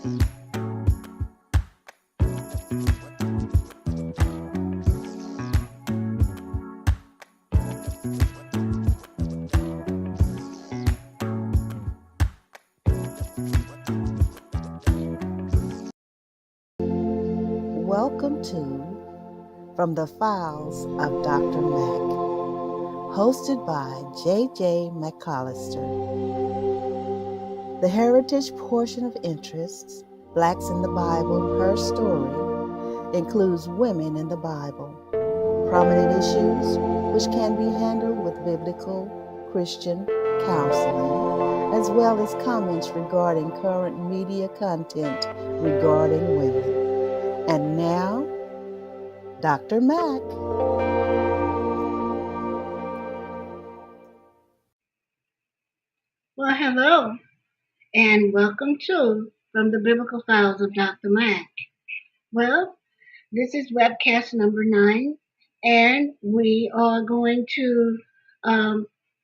Welcome to From the Files of Dr. Mac, hosted by J.J. McCollister. The heritage portion of interests, Blacks in the Bible, Her Story, includes women in the Bible, prominent issues which can be handled with biblical Christian counseling, as well as comments regarding current media content regarding women. And now, Dr. Mac. Well, hello, and welcome to From the Biblical Files of Dr. Mac. Well, this is webcast number 9, and we are going to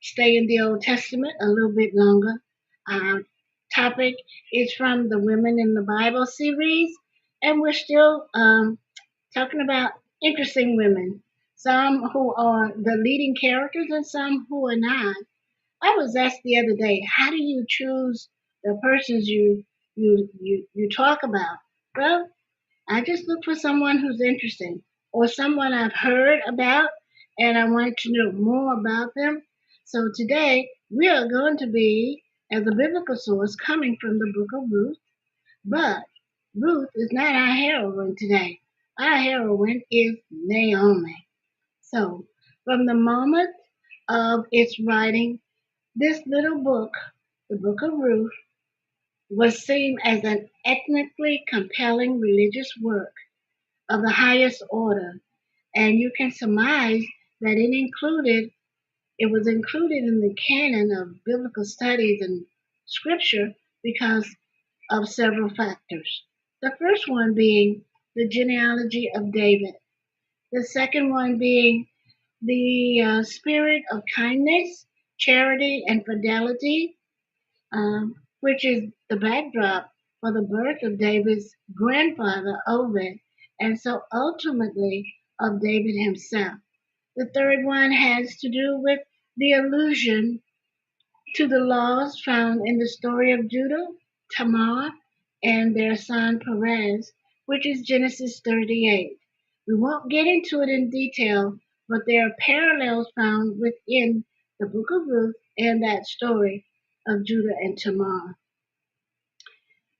stay in the Old Testament a little bit longer. Our topic is from the Women in the Bible series, and we're still talking about interesting women, some who are the leading characters and some who are not. I was asked the other day, how do you choose the persons you talk about? Well, I just look for someone who's interesting or someone I've heard about and I want to know more about them. So today we are going to be, as a biblical source, coming from the book of Ruth, but Ruth is not our heroine today. Our heroine is Naomi. So from the moment of its writing, this little book, the Book of Ruth, was seen as an ethnically compelling religious work of the highest order, and you can surmise that it was included in the canon of biblical studies and scripture because of several factors. The first one being the genealogy of David, the second one being the spirit of kindness, charity, and fidelity, which is the backdrop for the birth of David's grandfather, Obed, and so ultimately of David himself. The third one has to do with the allusion to the laws found in the story of Judah, Tamar, and their son Perez, which is Genesis 38. We won't get into it in detail, but there are parallels found within the book of Ruth and that story of Judah and Tamar.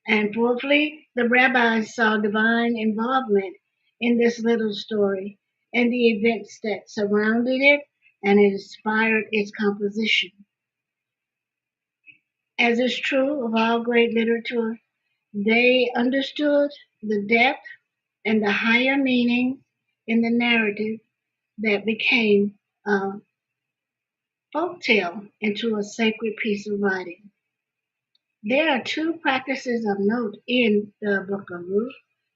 And fourthly, the rabbis saw divine involvement in this little story and the events that surrounded it and inspired its composition. As is true of all great literature, they understood the depth and the higher meaning in the narrative that became a folktale into a sacred piece of writing. There are two practices of note in the book of Ruth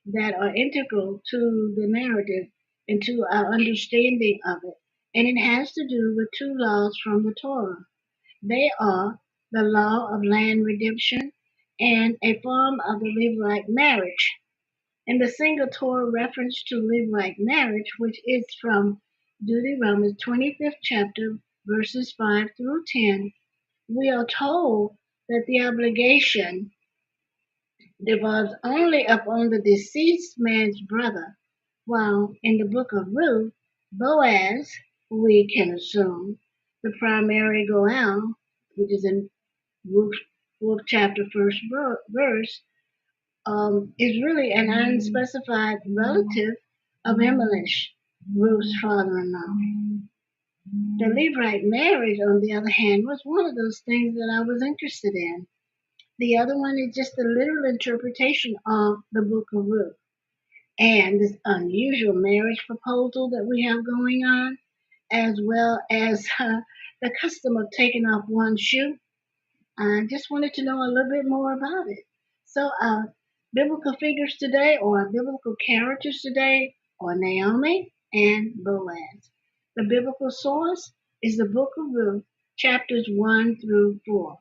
that are integral to the narrative and to our understanding of it, and it has to do with two laws from the Torah. They are the law of land redemption and a form of the Levirate marriage. In the single Torah reference to Levirate marriage, which is from Deuteronomy 25th chapter, verses 5 through 10, we are told that the obligation devolves only upon the deceased man's brother, while in the book of Ruth, Boaz, we can assume, the primary Goel, which is in Ruth 4th chapter, first verse, is really an unspecified relative of Elimelech, Ruth's father-in-law. The Levirate marriage, on the other hand, was one of those things that I was interested in. The other one is just a literal interpretation of the book of Ruth and this unusual marriage proposal that we have going on, as well as the custom of taking off one shoe. I just wanted to know a little bit more about it. So, biblical figures today or biblical characters today are Naomi and Boaz. The biblical source is the book of Ruth, chapters 1 through 4.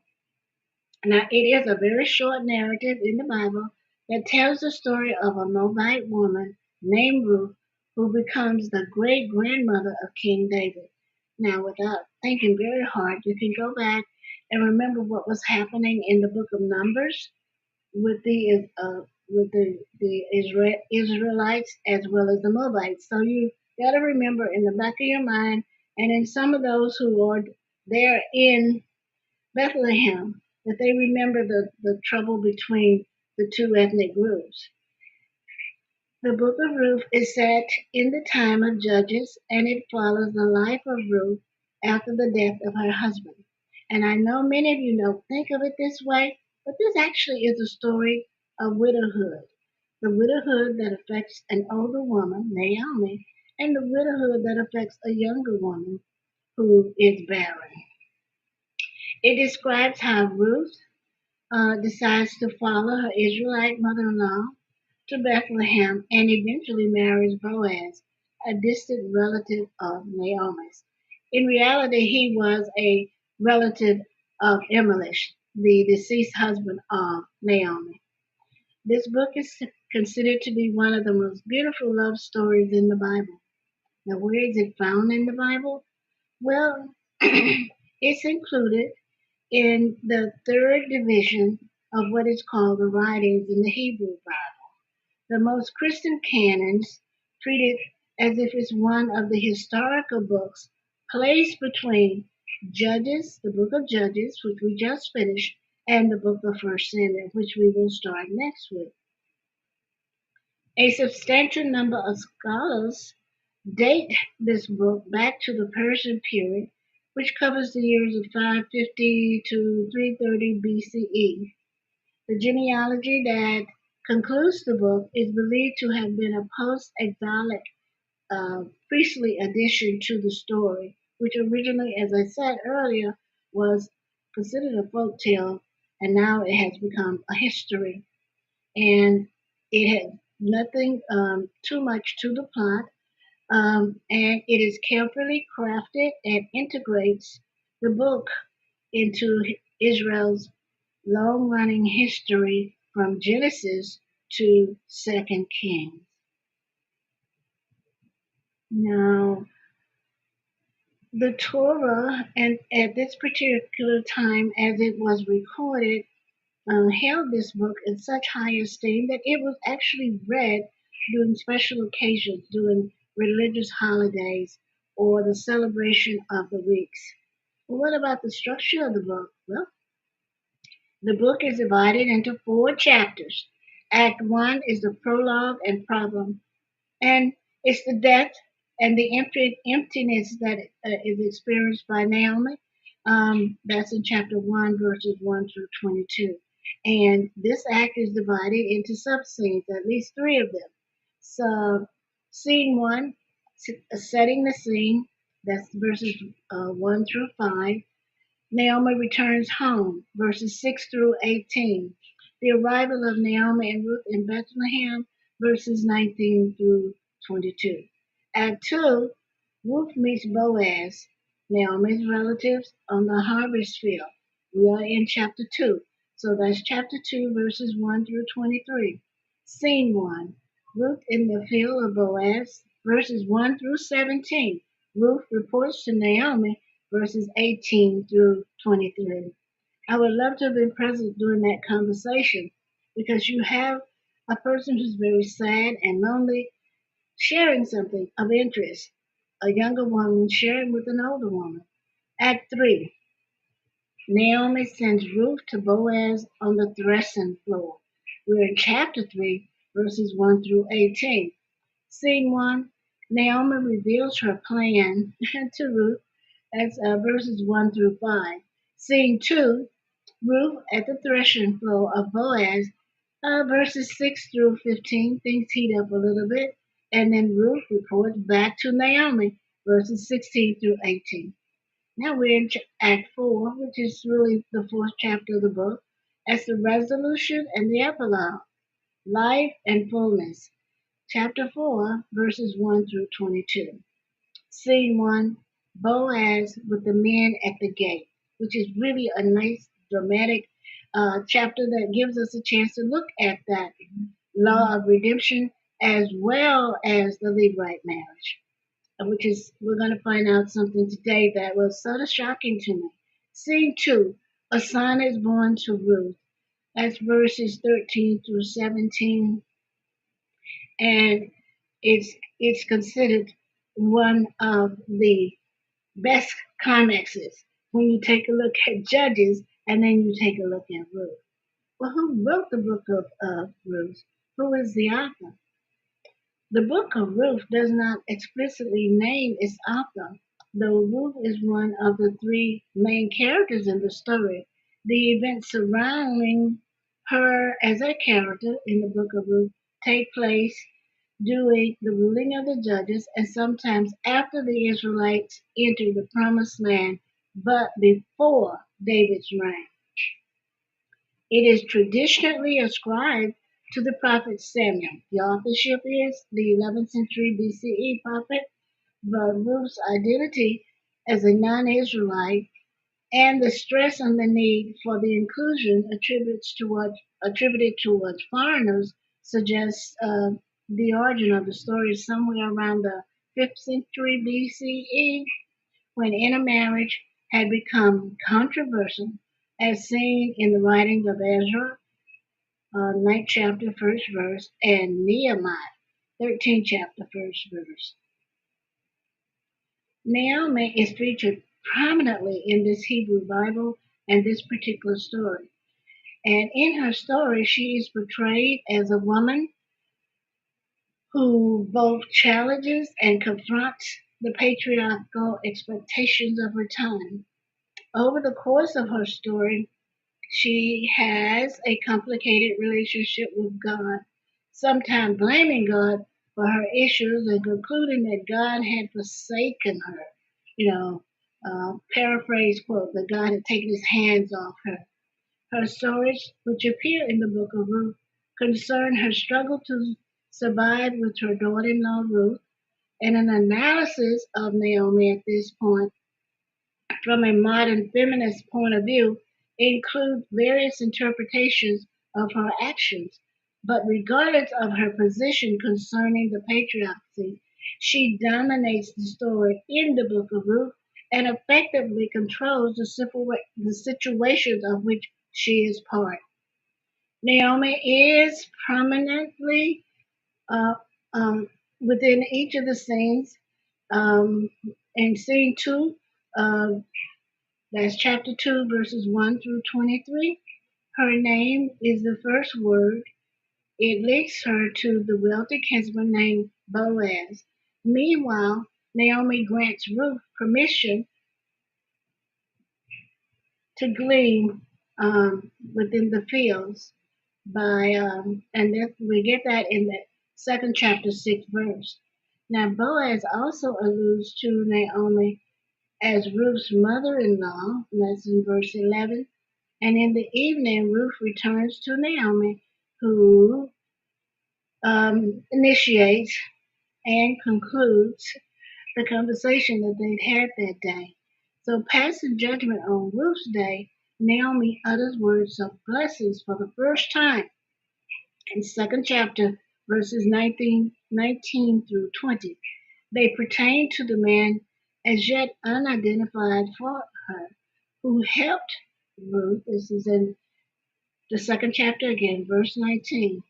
Now, it is a very short narrative in the Bible that tells the story of a Moabite woman named Ruth who becomes the great grandmother of King David. Now, without thinking very hard, you can go back and remember what was happening in the book of Numbers with the Israelites as well as the Moabites. So you got to remember in the back of your mind, and in some of those who are there in Bethlehem, that they remember the trouble between the two ethnic groups. The book of Ruth is set in the time of Judges, and it follows the life of Ruth after the death of her husband. And I know many of you don't think of it this way, but this actually is a story of widowhood. The widowhood that affects an older woman, Naomi, and the widowhood that affects a younger woman who is barren. It describes how Ruth decides to follow her Israelite mother-in-law to Bethlehem and eventually marries Boaz, a distant relative of Naomi's. In reality, he was a relative of Elimelech, the deceased husband of Naomi. This book is considered to be one of the most beautiful love stories in the Bible. Now, where is it found in the Bible? Well, it's included in the third division of what is called the writings in the Hebrew Bible. The most Christian canons treat it as if it's one of the historical books placed between Judges, the book of Judges, which we just finished, and the book of First Samuel, which we will start next week. A substantial number of scholars date this book back to the Persian period, which covers the years of 550 to 330 BCE. The genealogy that concludes the book is believed to have been a post-exilic priestly addition to the story, which originally, as I said earlier, was considered a folk tale, and now it has become a history. And it had nothing too much to the plot, and it is carefully crafted and integrates the book into Israel's long-running history from Genesis to Second Kings. Now, the Torah, and at this particular time, as it was recorded, held this book in such high esteem that it was actually read during special occasions, during religious holidays, or the celebration of the weeks. Well, what about the structure of the book? Well, the book is divided into 4 chapters. Act 1 is the prologue and problem, and it's the death and the emptiness that is experienced by Naomi. That's in chapter 1, verses 1 through 22. And this act is divided into sub-scenes, at least 3 of them. So, scene 1, setting the scene, that's verses 1 through 5. Naomi returns home, verses 6 through 18. The arrival of Naomi and Ruth in Bethlehem, verses 19 through 22. Act 2, Ruth meets Boaz, Naomi's relatives, on the harvest field. We are in chapter 2, so that's chapter 2, verses 1 through 23. Scene 1, Ruth in the field of Boaz, verses 1 through 17. Ruth reports to Naomi, verses 18 through 23. I would love to have been present during that conversation because you have a person who's very sad and lonely sharing something of interest, a younger woman sharing with an older woman. Act 3, Naomi sends Ruth to Boaz on the threshing floor. We're in chapter 3, verses 1 through 18. Scene 1, Naomi reveals her plan to Ruth. That's verses 1 through 5. Scene 2, Ruth at the threshing floor of Boaz, verses 6 through 15. Things heat up a little bit. And then Ruth reports back to Naomi, verses 16 through 18. Now we're in Act 4, which is really the 4th chapter of the book. That's the resolution and the epilogue, life and fullness. Chapter 4, verses 1 through 22. Scene 1, Boaz with the men at the gate, which is really a nice dramatic chapter that gives us a chance to look at that law of redemption, as well as the Levirate marriage, which is, we're going to find out something today that was sort of shocking to me. Scene 2, a son is born to Ruth. That's verses 13 through 17, and it's considered one of the best climaxes when you take a look at Judges and then you take a look at Ruth. Well, who wrote the book of Ruth? Who is the author? The book of Ruth does not explicitly name its author, though Ruth is one of the three main characters in the story. The events surrounding her as a character in the book of Ruth take place during the ruling of the judges and sometimes after the Israelites entered the promised land, but before David's reign. It is traditionally ascribed to the prophet Samuel. The authorship is the 11th century BCE prophet, but Ruth's identity as a non-Israelite and the stress on the need for the inclusion attributed towards foreigners suggests the origin of the story is somewhere around the 5th century BCE, when intermarriage had become controversial, as seen in the writings of Ezra, 9th chapter, 1st verse, and Nehemiah, 13th chapter, 1st verse. Naomi is featured prominently in this Hebrew Bible and this particular story. And in her story, she is portrayed as a woman who both challenges and confronts the patriarchal expectations of her time. Over the course of her story, she has a complicated relationship with God, sometimes blaming God for her issues and concluding that God had forsaken her. Paraphrase quote, that God had taken his hands off her. Her stories, which appear in the book of Ruth, concern her struggle to survive with her daughter in law Ruth, and an analysis of Naomi at this point from a modern feminist point of view includes various interpretations of her actions. But regardless of her position concerning the patriarchy, she dominates the story in the book of Ruth and effectively controls the situations of which she is part. Naomi is prominently uh, within each of the scenes. In scene 2, uh, that's chapter 2, verses 1 through 23. Her name is the first word. It links her to the wealthy kinsman named Boaz. Meanwhile, Naomi grants Ruth permission to glean within the fields and then we get that in the second chapter, 6th verse. Now, Boaz also alludes to Naomi as Ruth's mother-in-law, that's in verse 11. And in the evening, Ruth returns to Naomi, who initiates and concludes the conversation that they'd had that day. So, passing judgment on Ruth's day, Naomi utters words of blessings for the first time in second chapter, verses 19 through 20. They pertain to the man as yet unidentified for her, who helped Ruth. This is in the second chapter again, verse 19.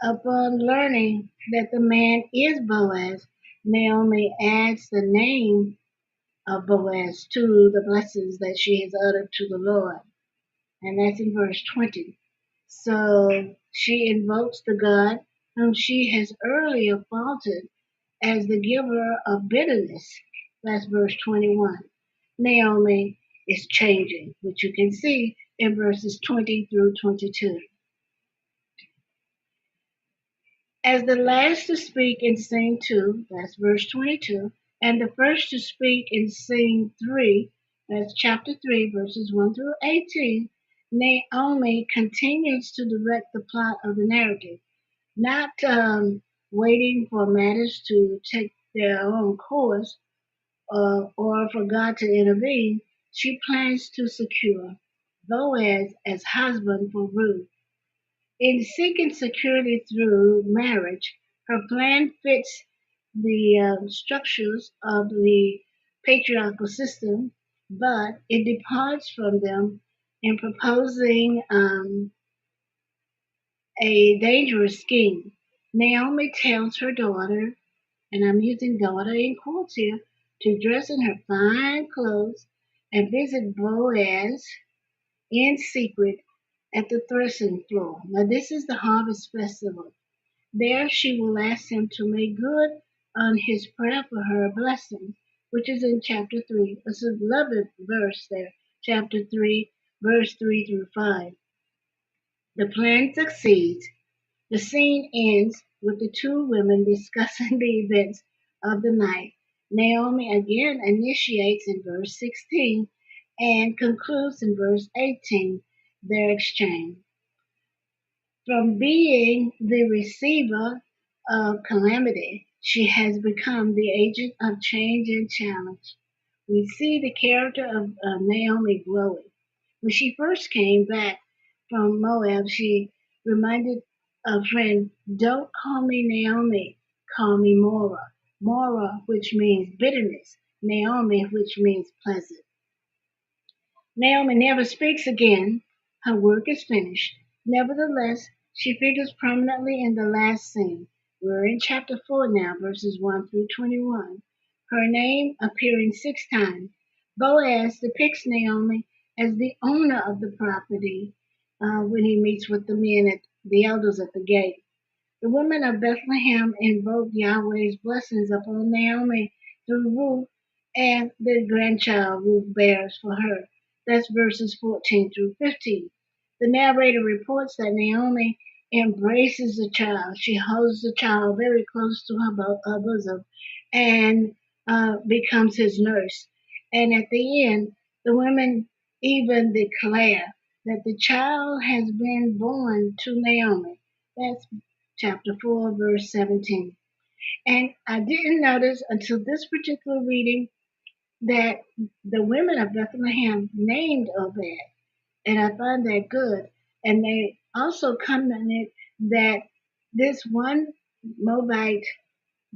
Upon learning that the man is Boaz, Naomi adds the name of Boaz to the blessings that she has uttered to the Lord. And that's in verse 20. So she invokes the God whom she has earlier faulted as the giver of bitterness. That's verse 21. Naomi is changing, which you can see in verses 20 through 22. As the last to speak in scene 2, that's verse 22, and the first to speak in scene 3, that's chapter 3, verses 1 through 18, Naomi continues to direct the plot of the narrative, not waiting for matters to take their own course or for God to intervene. She plans to secure Boaz as husband for Ruth. In seeking security through marriage, her plan fits the structures of the patriarchal system, but it departs from them in proposing a dangerous scheme. Naomi tells her daughter, and I'm using daughter in quotes here, to dress in her fine clothes and visit Boaz in secret at the threshing floor. Now, this is the harvest festival. There she will ask him to make good on his prayer for her blessing, which is in chapter 3. It's a beloved verse there, chapter 3, verse 3 through 5. The plan succeeds. The scene ends with the two women discussing the events of the night. Naomi again initiates in verse 16 and concludes in verse 18 their exchange. From being the receiver of calamity, she has become the agent of change and challenge. We see the character of Naomi growing. When she first came back from Moab, she reminded a friend, "Don't call me Naomi, call me Mora." Mora, which means bitterness, Naomi, which means pleasant. Naomi never speaks again. Her work is finished. Nevertheless, she figures prominently in the last scene. We're in chapter 4 now, verses 1 through 21. Her name appearing 6 times. Boaz depicts Naomi as the owner of the property when he meets with the men at the elders at the gate. The women of Bethlehem invoked Yahweh's blessings upon Naomi through Ruth and the grandchild Ruth bears for her. That's verses 14 through 15. The narrator reports that Naomi embraces the child. She holds the child very close to her bosom and becomes his nurse. And at the end, the women even declare that the child has been born to Naomi. That's chapter 4, verse 17. And I didn't notice until this particular reading that the women of Bethlehem named Obed, and I find that good. And they also commented that this one Moabite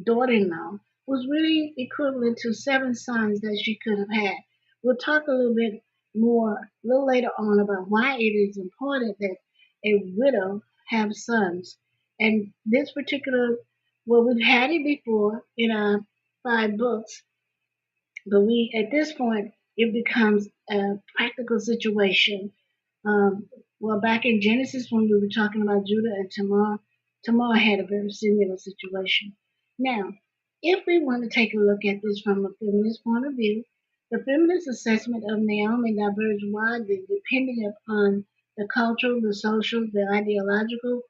daughter-in-law was really equivalent to 7 sons that she could have had. We'll talk a little bit more a little later on about why it is important that a widow have sons. And this particular, well, we've had it before in our 5 books, but we at this point it becomes a practical situation. Well, back in Genesis when we were talking about Judah and Tamar, Tamar had a very similar situation. Now, if we want to take a look at this from a feminist point of view, the feminist assessment of Naomi diverges widely depending upon the cultural, the social, the ideological,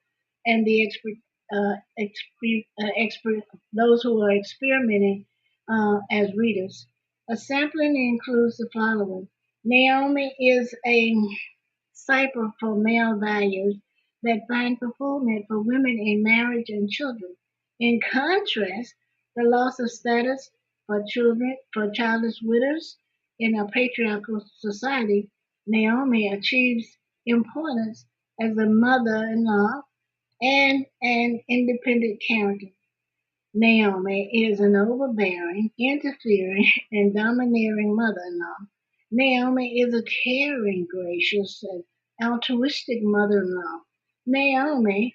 and the expert, those who are experimenting as readers. A sampling includes the following. Naomi is a cipher for male values that find fulfillment for women in marriage and children. In contrast, the loss of status for children, for childless widows in a patriarchal society, Naomi achieves importance as a mother-in-law and an independent character. Naomi is an overbearing, interfering, and domineering mother-in-law. Naomi is a caring, gracious, and altruistic mother-in-law. Naomi,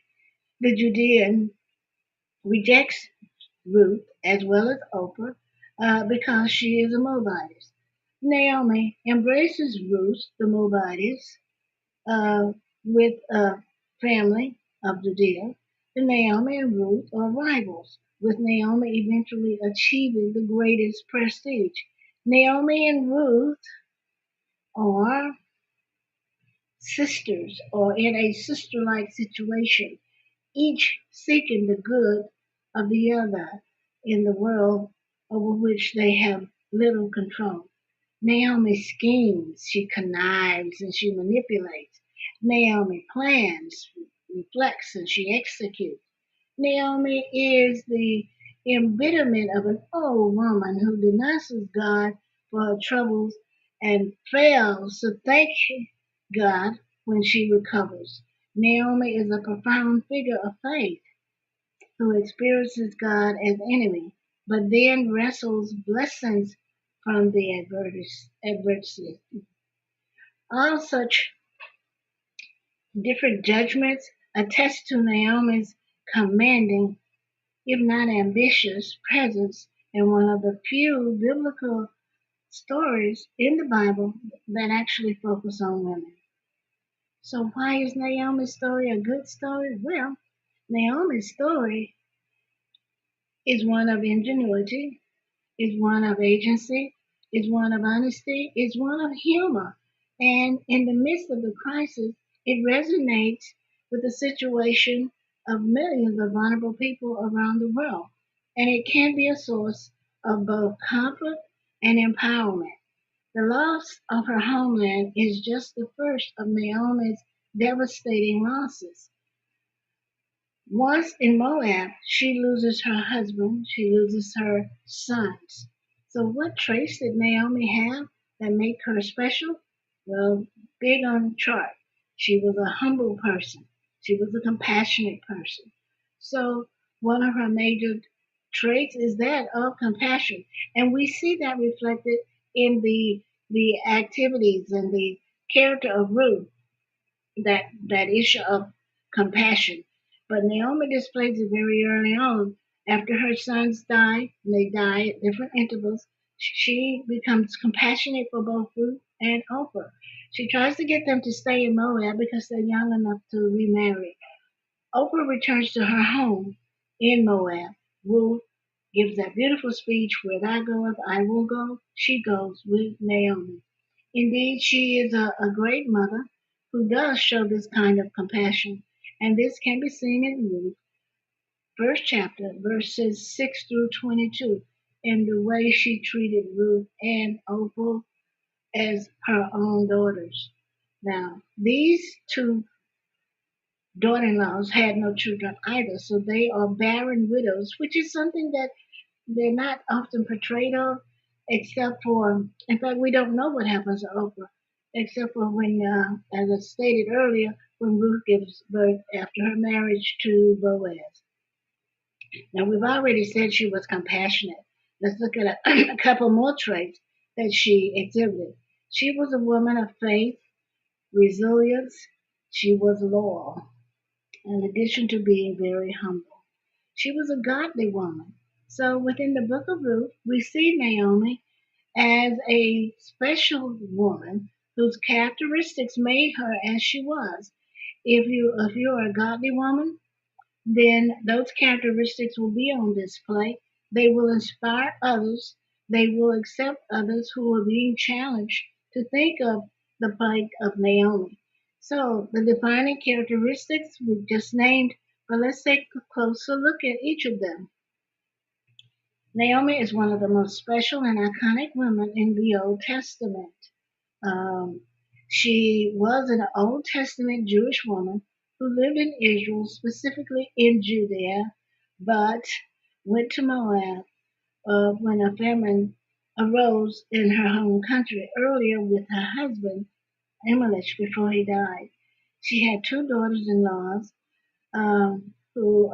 the Judean, rejects Ruth as well as Oprah because she is a Moabitess. Naomi embraces Ruth, the Moabitess, uh, with a family of Judea. The Naomi and Ruth are rivals, with Naomi eventually achieving the greatest prestige. Naomi and Ruth are sisters or in a sister like situation, each seeking the good of the other in the world over which they have little control. Naomi schemes, she connives, and she manipulates. Naomi plans, reflects, and she executes. Naomi is the embitterment of an old woman who denounces God for her troubles and fails to thank God when she recovers. Naomi is a profound figure of faith who experiences God as enemy, but then wrestles blessings from the adversity. All such different judgments attest to Naomi's commanding, if not ambitious, presence in one of the few biblical stories in the Bible that actually focus on women. So why is Naomi's story a good story? Well, Naomi's story is one of ingenuity, is one of agency, is one of honesty, is one of humor. And in the midst of the crisis, it resonates with the situation of millions of vulnerable people around the world. And it can be a source of both comfort and empowerment. The loss of her homeland is just the first of Naomi's devastating losses. Once in Moab, she loses her husband, she loses her sons. So, what traits did Naomi have that make her special? Well, big on the chart. She was a humble person, she was a compassionate person. So, one of her major traits is that of compassion. And we see that reflected in the activities and the character of Ruth, that issue of compassion. But Naomi displays it very early on. After her sons die, and they die at different intervals, she becomes compassionate for both Ruth and Oprah. She tries to get them to stay in Moab because they're young enough to remarry. Oprah returns to her home in Moab. Ruth gives that beautiful speech, "Where thou goest, I will go." She goes with Naomi. Indeed, she is a great mother who does show this kind of compassion. And this can be seen in Ruth, first chapter, verses 6 through 22, in the way she treated Ruth and Oprah as her own daughters. Now, these two daughter-in-laws had no children either, so they are barren widows, which is something that they're not often portrayed of, except for, in fact, we don't know what happens to Oprah, except for when, as I stated earlier, when Ruth gives birth after her marriage to Boaz. Now, we've already said she was compassionate. Let's look at a couple more traits that she exhibited. She was a woman of faith, resilience. She was loyal, in addition to being very humble. She was a godly woman. So within the book of Ruth, we see Naomi as a special woman whose characteristics made her as she was. If you're a godly woman, then those characteristics will be on display. They will inspire others. They will accept others who are being challenged to think of the plight of Naomi. So the defining characteristics we've just named, but let's take a closer look at each of them. Naomi is one of the most special and iconic women in the Old Testament. Um, she was an Old Testament Jewish woman who lived in Israel, specifically in Judea, but went to Moab when a famine arose in her home country earlier with her husband, Elimelech, before he died. She had two daughters-in-laws who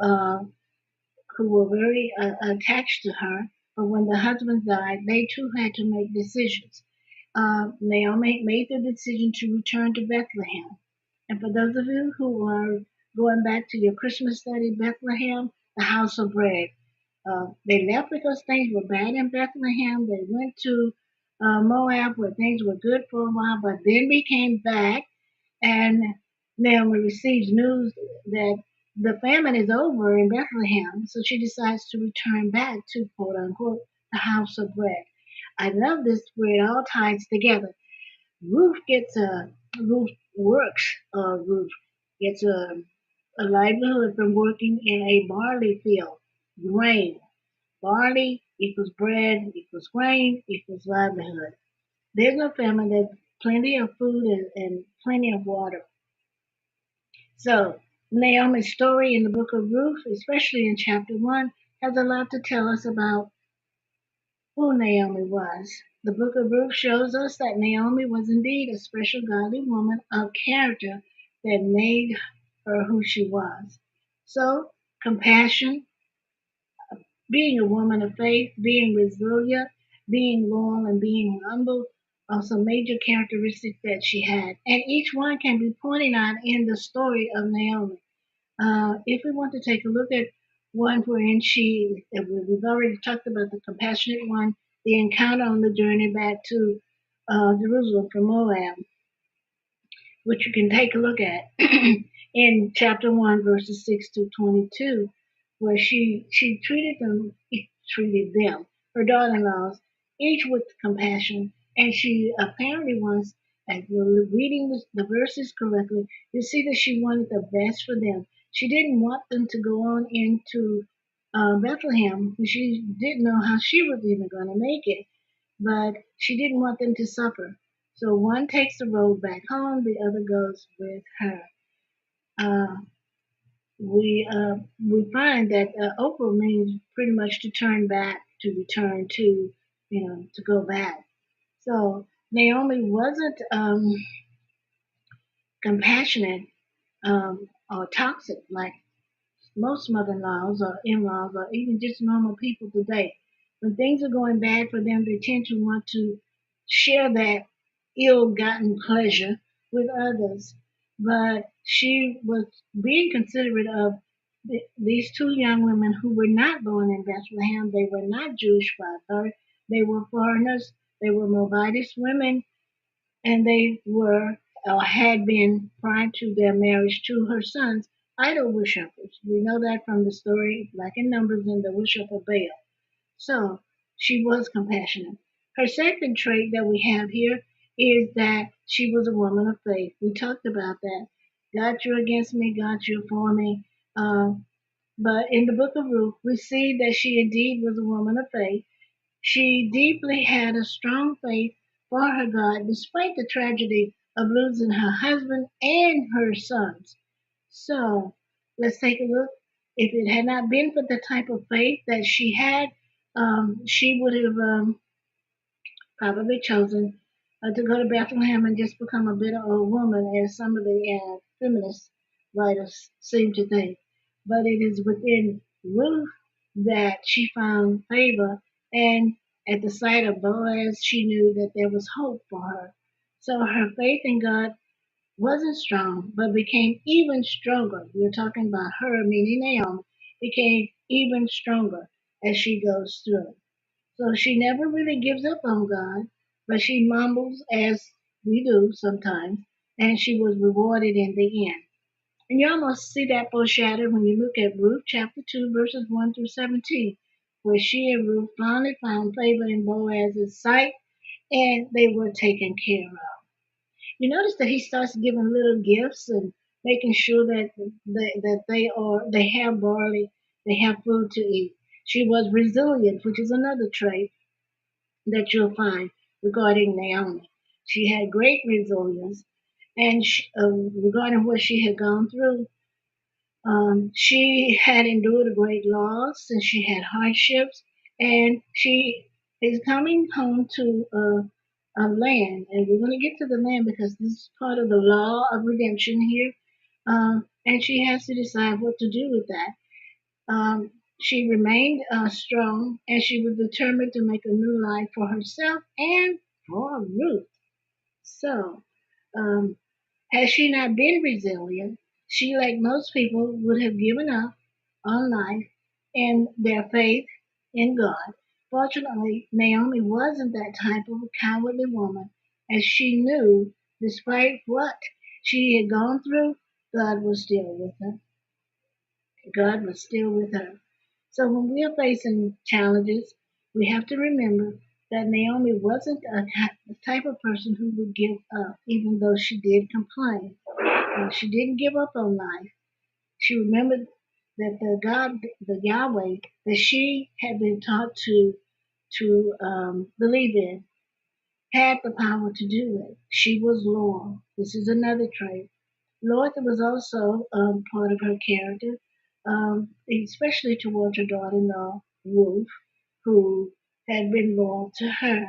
were very attached to her, but when the husbands died, they too had to make decisions. Naomi made the decision to return to Bethlehem. And for those of you who are going back to your Christmas study, Bethlehem, the house of bread. They left because things were bad in Bethlehem. They went to Moab where things were good for a while, but then we came back and Naomi receives news that the famine is over in Bethlehem. So she decides to return back to quote unquote the house of bread. I love this where it all ties together. Ruth gets a Ruth works. Ruth gets a livelihood from working in a barley field, grain. Barley equals bread equals grain equals livelihood. There's no famine. There's plenty of food and plenty of water. So Naomi's story in the book of Ruth, especially in chapter 1, has a lot to tell us about who Naomi was. The book of Ruth shows us that Naomi was indeed a special godly woman of character that made her who she was. So, compassion, being a woman of faith, being resilient, being loyal, and being humble are some major characteristics that she had. And each one can be pointed out in the story of Naomi. If we want to take a look at one wherein we've already talked about the compassionate one, the encounter on the journey back to Jerusalem from Moab, which you can take a look at in chapter 1, verses 6 to 22, where she treated them, her daughter-in-laws, each with compassion, and she apparently was, as we're reading the verses correctly, you see that she wanted the best for them. She didn't want them to go on into Bethlehem, because she didn't know how she was even going to make it, but she didn't want them to suffer. So one takes the road back home, the other goes with her. Uh, we find that Oprah means pretty much to turn back, to return to, to go back. So Naomi wasn't compassionate or toxic like most mother-in-laws or in-laws or even just normal people today. When things are going bad for them, they tend to want to share that ill-gotten pleasure with others. But she was being considerate of these two young women who were not born in Bethlehem. They were not Jewish by birth. They were foreigners. They were Moabitess women, and they were or had been prior to their marriage to her sons idol worshippers. We know that from the story, like in Numbers, in the worship of Baal. So she was compassionate. Her second trait that we have here is that she was a woman of faith. We talked about that. God, you're against me. God, you're for me. But in the book of Ruth, we see that she indeed was a woman of faith. She deeply had a strong faith for her God despite the tragedy of losing her husband and her sons. So let's take a look. If it had not been for the type of faith that she had, she would have probably chosen to go to Bethlehem and just become a bitter old woman, as some of the feminist writers seem to think. But it is within Ruth that she found favor, and at the sight of Boaz, she knew that there was hope for her. So her faith in God wasn't strong, but became even stronger. We're talking about her, meaning Naomi, became even stronger as she goes through. So she never really gives up on God, but she mumbles as we do sometimes, and she was rewarded in the end. And you almost see that foreshadowed when you look at Ruth chapter 2, verses 1 through 17, where she and Ruth finally found favor in Boaz's sight and they were taken care of. You notice that he starts giving little gifts and making sure that they have barley, they have food to eat. She was resilient, which is another trait that you'll find regarding Naomi. She had great resilience, and regarding what she had gone through, she had endured a great loss and she had hardships, and she is coming home to a land, and we're going to get to the land because this is part of the law of redemption here, and she has to decide what to do with that. She remained strong, and she was determined to make a new life for herself and for Ruth. So, um, had she not been resilient, she, like most people, would have given up on life and their faith in God. Fortunately, Naomi wasn't that type of a cowardly woman, as she knew, despite what she had gone through, God was still with her. God was still with her. So when we are facing challenges, we have to remember that Naomi wasn't the type of person who would give up, even though she did complain. She didn't give up on life. She remembered that the God, the Yahweh, that she had been taught to believe in, had the power to do it. She was loyal. This is another trait. Loyalty was also part of her character, especially towards her daughter-in-law, Ruth, who had been loyal to her.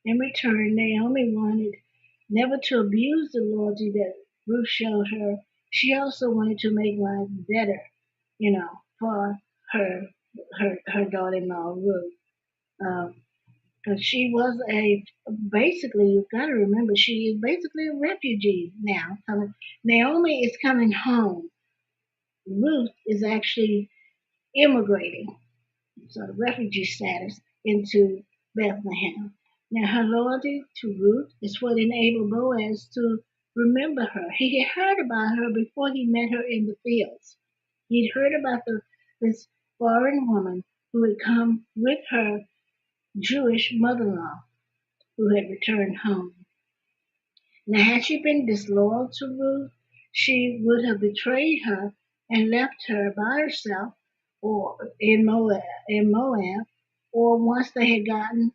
In return, Naomi wanted never to abuse the loyalty that Ruth showed her, she also wanted to make life better, for her her daughter-in-law Ruth. Because she was basically, you've got to remember, she is basically a refugee now. Naomi is coming home. Ruth is actually immigrating, so refugee status, into Bethlehem. Now, her loyalty to Ruth is what enabled Boaz to remember her. He had heard about her before he met her in the fields. He'd heard about this foreign woman who had come with her Jewish mother-in-law who had returned home. Now, had she been disloyal to Ruth, she would have betrayed her and left her by herself, or in Moab, or once they had gotten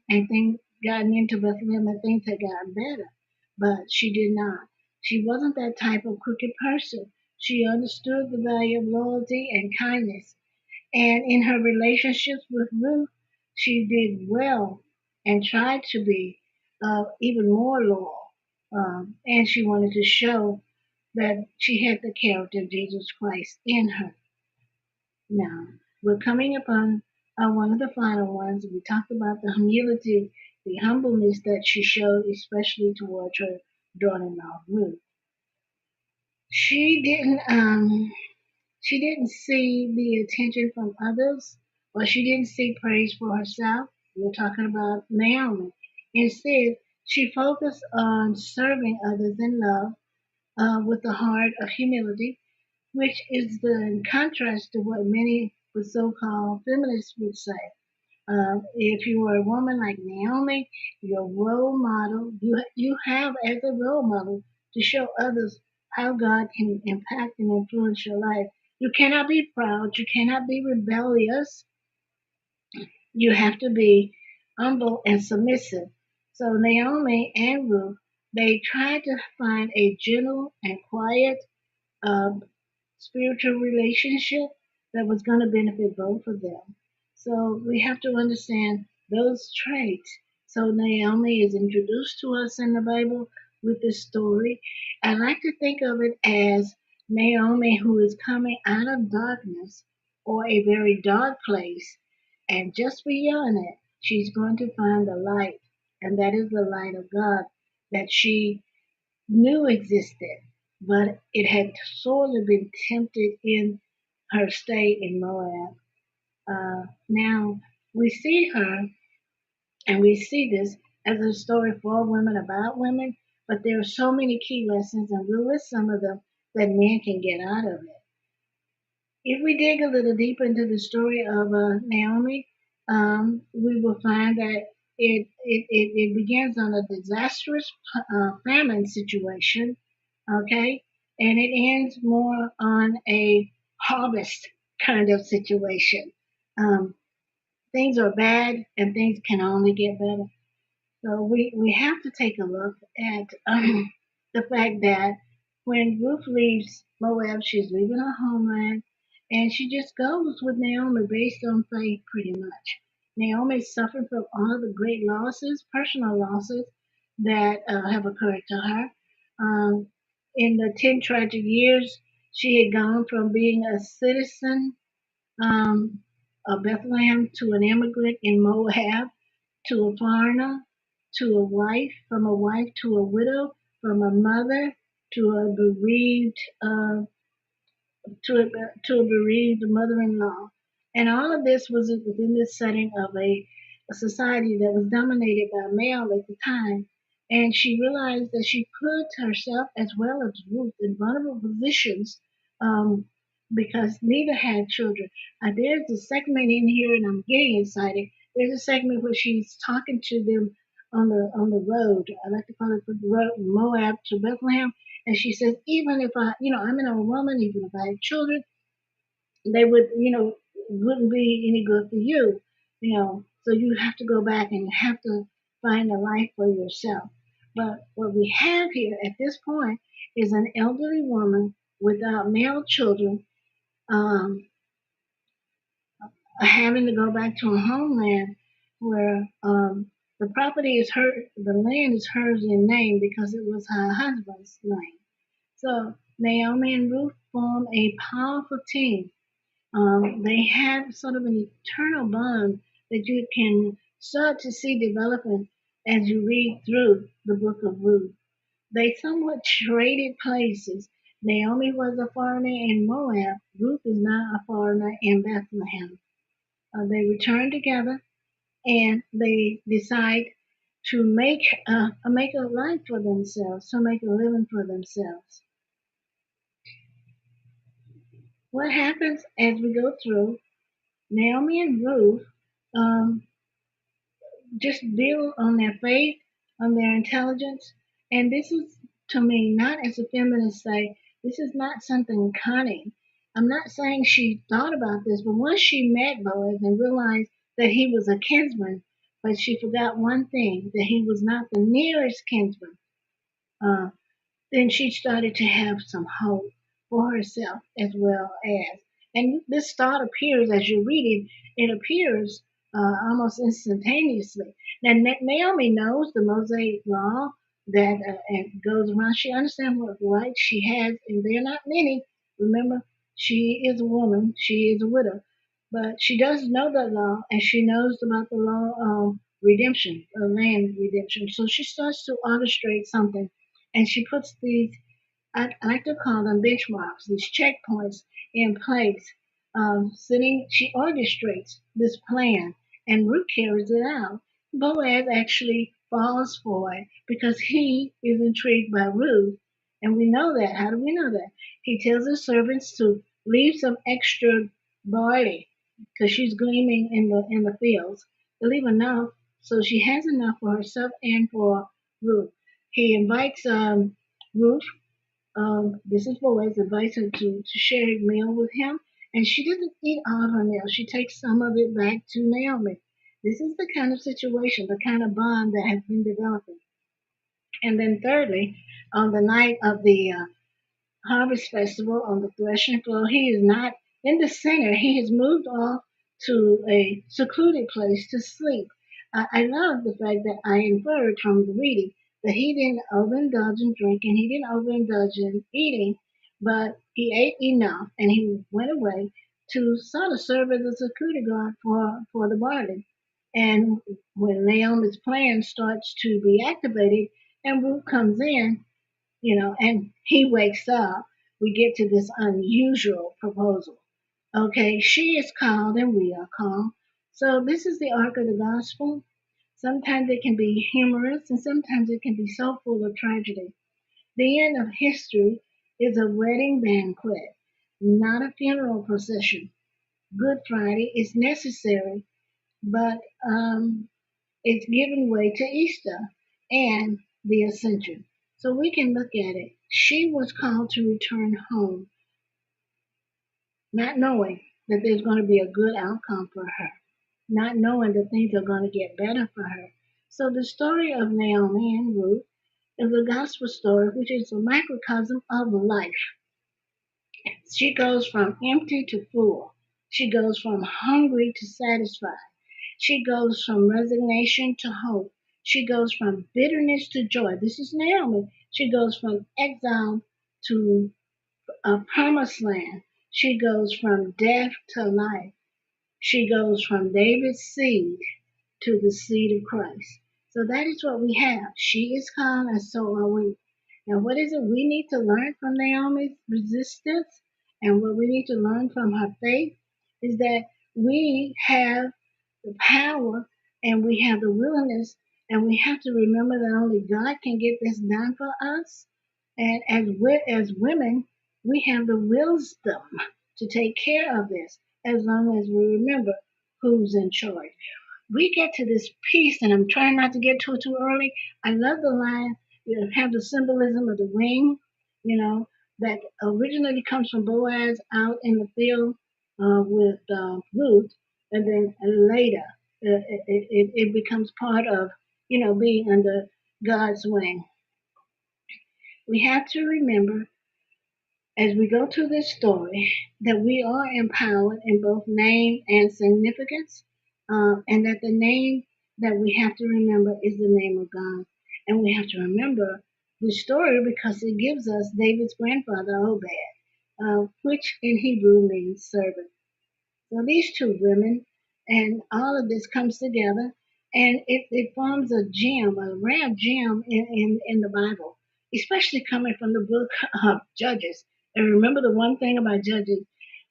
into Bethlehem and things had gotten better. But she did not. She wasn't that type of crooked person. She understood the value of loyalty and kindness, and in her relationships with Ruth, she did well and tried to be even more loyal. And she wanted to show that she had the character of Jesus Christ in her. Now, we're coming upon one of the final ones. We talked about the humility, the humbleness that she showed, especially towards her daughter-in-law Ruth. She didn't She didn't see the attention from others, or she didn't seek praise for herself. We're talking about Naomi. Instead, she focused on serving others in love, with a heart of humility, which is in contrast to what many the so-called feminists would say. If you are a woman like Naomi, your role model, you have as a role model to show others how God can impact and influence your life. You cannot be proud, you cannot be rebellious, you have to be humble and submissive. So Naomi and Ruth, they tried to find a gentle and quiet uh, spiritual relationship that was going to benefit both of them. So we have to understand those traits. So Naomi is introduced to us in the Bible with this story. I like to think of it as Naomi who is coming out of darkness or a very dark place, and just beyond it, she's going to find the light, and that is the light of God that she knew existed, but it had sorely been tempted in her stay in Moab. Now we see her, and we see this as a story for women about women, but there are so many key lessons, and we'll list some of them that men can get out of it. If we dig a little deeper into the story of Naomi, we will find that it begins on a disastrous famine situation, okay, and it ends more on a harvest kind of situation. Um, Things are bad, and things can only get better. So we have to take a look at the fact that when Ruth leaves Moab, she's leaving her homeland, and she just goes with Naomi based on faith, pretty much. Naomi suffered from all of the great losses, personal losses that have occurred to her. Um, in the 10 tragic years, she had gone from being a citizen um, of Bethlehem to an immigrant in Moab to a foreigner, to a wife, from a wife to a widow, from a mother to a bereaved to a bereaved mother-in-law, and all of this was within the setting of a society that was dominated by male at the time. And she realized that she put herself as well as Ruth in vulnerable positions, um, because neither had children. There's a segment in here, and I'm getting excited. There's a segment where she's talking to them on the road. I like to call it the road, Moab to Bethlehem. And she says, even if I'm an old woman, even if I had children, they wouldn't be any good for you. So you have to go back and you have to find a life for yourself. But what we have here at this point is an elderly woman without male children, um, having to go back to her homeland where the property the land is hers in name because it was her husband's name. So Naomi and Ruth form a powerful team. They have sort of an eternal bond that you can start to see developing as you read through the book of Ruth. They somewhat traded places. Naomi was a foreigner in Moab. Ruth is now a foreigner in Bethlehem. They return together and they decide to make a life for themselves, to make a living for themselves. What happens as we go through? Naomi and Ruth um, just build on their faith, on their intelligence. And this is, to me, not as a feminist say, this is not something cunning. I'm not saying she thought about this, but once she met Boaz and realized that he was a kinsman, but she forgot one thing, that he was not the nearest kinsman. Uh, then she started to have some hope for herself as well as. And this thought appears as you read it, it appears almost instantaneously. Now, Naomi knows the Mosaic law that and goes around. She understands what rights she has, and they're not many. Remember, she is a woman, she is a widow. But she does know the law, and she knows about the law of redemption, land redemption. So she starts to orchestrate something and she puts these, I like to call them benchmarks, these checkpoints in place. She orchestrates this plan, and Ruth carries it out. Boaz actually falls for it because he is intrigued by Ruth, and we know that. How do we know that? He tells his servants to leave some extra barley because she's gleaning in the fields. To leave enough so she has enough for herself and for Ruth. He invites Ruth, this is Boaz, invites her to share a meal with him, and she doesn't eat all of her meal. She takes some of it back to Naomi. This is the kind of situation, the kind of bond that has been developing. And then thirdly, on the night of the harvest festival on the threshing floor. He is not in the center. He has moved off to a secluded place to sleep. I love the fact that I inferred from the reading that he didn't overindulge in drinking, he didn't overindulge in eating, but he ate enough and he went away to sort of serve as a security guard for the barley. And when Naomi's plan starts to be activated and Ruth comes in, and he wakes up, we get to this unusual proposal. Okay, she is called and we are called. So this is the arc of the gospel. Sometimes it can be humorous and sometimes it can be so full of tragedy. The end of history is a wedding banquet, not a funeral procession. Good Friday is necessary, but it's giving way to Easter and the ascension. So we can look at it. She was called to return home, not knowing that there's going to be a good outcome for her, not knowing that things are going to get better for her. So the story of Naomi and Ruth is a gospel story, which is a microcosm of life. She goes from empty to full. She goes from hungry to satisfied. She goes from resignation to hope. She goes from bitterness to joy. This is Naomi. She goes from exile to a promised land. She goes from death to life. She goes from David's seed to the seed of Christ. So that is what we have. She is calm and so are we. And what is it we need to learn from Naomi's resistance and what we need to learn from her faith is that we have the power and we have the willingness and we have to remember that only God can get this done for us. And as women, we have the wisdom to take care of this as long as we remember who's in charge. We get to this piece, and I'm trying not to get to it too early. I love the line, have the symbolism of the wing, that originally comes from Boaz out in the field with Ruth, and then later it becomes part of, being under God's wing. We have to remember as we go through this story that we are empowered in both name and significance, and that the name that we have to remember is the name of God. And we have to remember the story because it gives us David's grandfather, Obed, which in Hebrew means servant. So these two women and all of this comes together and it forms a gem, a rare gem in the Bible, especially coming from the book of Judges. And remember the one thing about Judges,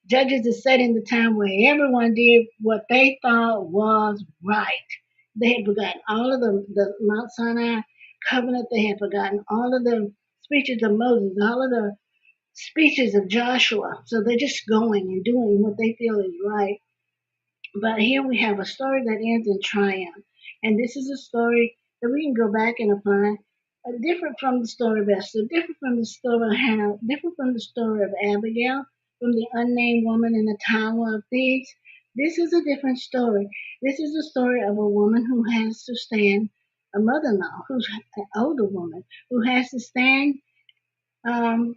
Judges is set in the time where everyone did what they thought was right. They had forgotten all of the Mount Sinai covenant. They had forgotten all of the speeches of Moses, all of the speeches of Joshua. So they're just going and doing what they feel is right. But here we have a story that ends in triumph. And this is a story that we can go back and apply, different from the story of Esther, different from the story of Hannah, different from the story of Abigail, from the unnamed woman in the Tower of Thieves. This is a different story. This is the story of a woman who has to stand, a mother in law, who's an older woman, who has to stand um,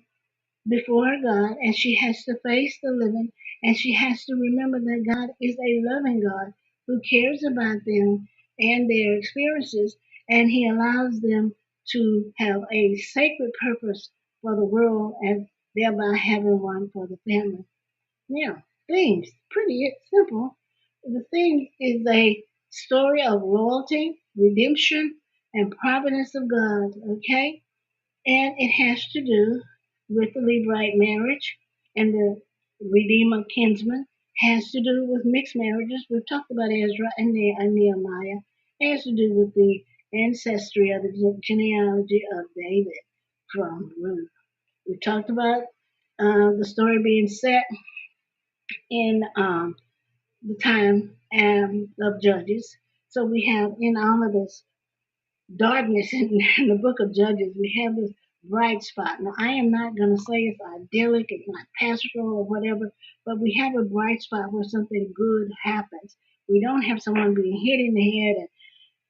before God and she has to face the living and she has to remember that God is a loving God who cares about them and their experiences and he allows them to have a sacred purpose for the world and thereby having one for the family. Now, themes, pretty simple. The theme is a story of loyalty, redemption, and providence of God, okay? And it has to do with the Levirate marriage and the Redeemer kinsman. Has to do with mixed marriages. We've talked about Ezra and Nehemiah. It has to do with the ancestry of the genealogy of David from Ruth. We've talked about the story being set in the time of Judges. So we have in all of this darkness in the book of Judges, we have this bright spot. Now, I am not going to say it's idyllic, it's not pastoral or whatever, but we have a bright spot where something good happens. We don't have someone being hit in the head and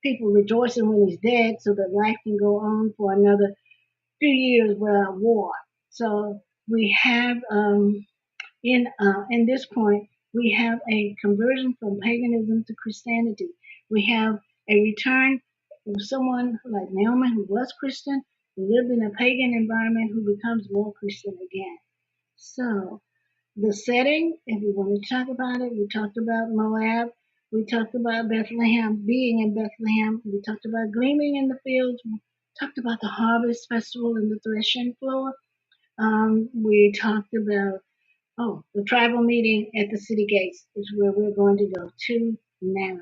people rejoicing when he's dead so that life can go on for another few years without war. So we have in this point, we have a conversion from paganism to Christianity. We have a return of someone like Naomi who was Christian, who lived in a pagan environment, who becomes more Christian again. So the setting, if we want to talk about it, we talked about Moab. We talked about Bethlehem, being in Bethlehem. We talked about gleaming in the fields. We talked about the harvest festival and the threshing floor. We talked about the tribal meeting at the city gates is where we're going to go to now.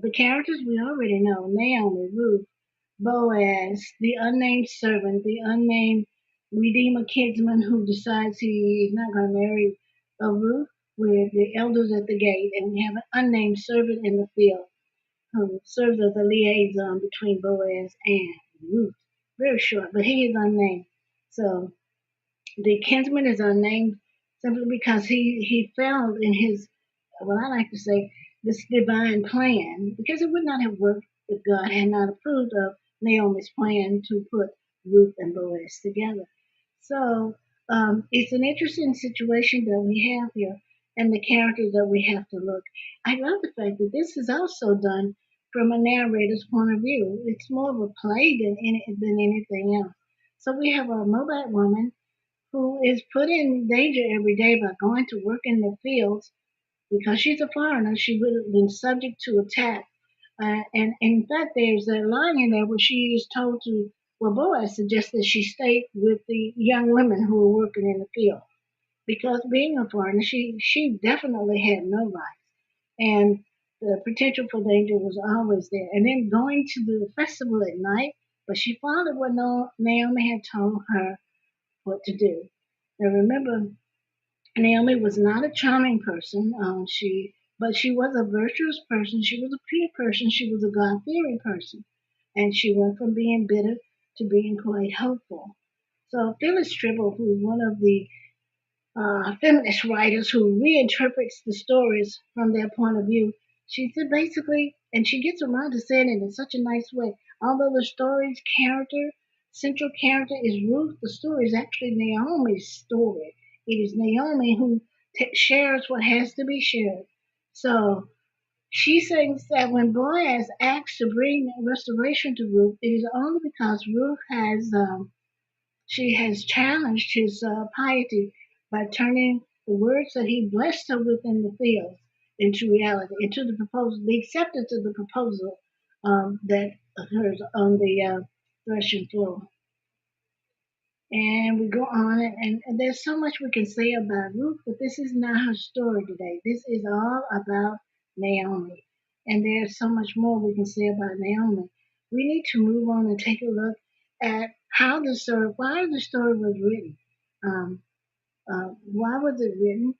The characters we already know: Naomi, Ruth, Boaz, the unnamed servant, the unnamed Redeemer kinsman who decides he is not going to marry Ruth, with the elders at the gate, and we have an unnamed servant in the field who serves as a liaison between Boaz and Ruth. Very short, but he is unnamed. So the kinsman is unnamed simply because he failed in his, what I like to say, this divine plan, because it would not have worked if God had not approved of Naomi's plan to put Ruth and Boaz together. So it's an interesting situation that we have here and the characters that we have to look. I love the fact that this is also done from a narrator's point of view. It's more of a play than anything else. So we have a Moabite woman who is put in danger every day by going to work in the fields because she's a foreigner. She would have been subject to attack. And in fact, there's a line in there where she is told to, well, Boaz suggests that she stay with the young women who were working in the field because being a foreigner, she definitely had no rights. And the potential for danger was always there. And then going to the festival at night, but she followed what Naomi had told her what to do. Now remember, Naomi was not a charming person. But she was a virtuous person. She was a pure person. She was a God-fearing person, and she went from being bitter to being quite hopeful. So Phyllis Tribble, who's one of the feminist writers who reinterprets the stories from their point of view. She said basically, and she gets around to saying it in such a nice way. Although the story's central character is Ruth, the story is actually Naomi's story. It is Naomi who shares what has to be shared. So She says that when Boaz acts to bring restoration to Ruth, it is only because Ruth has she has challenged his piety by turning the words that he blessed her with in the field into reality, into the proposal, the acceptance of the proposal that occurs on the threshing floor. And we go on, and there's so much we can say about Ruth, but this is not her story today. This is all about Naomi. And there's so much more we can say about Naomi. We need to move on and take a look at how the story, why the story was written. Um, why was it written?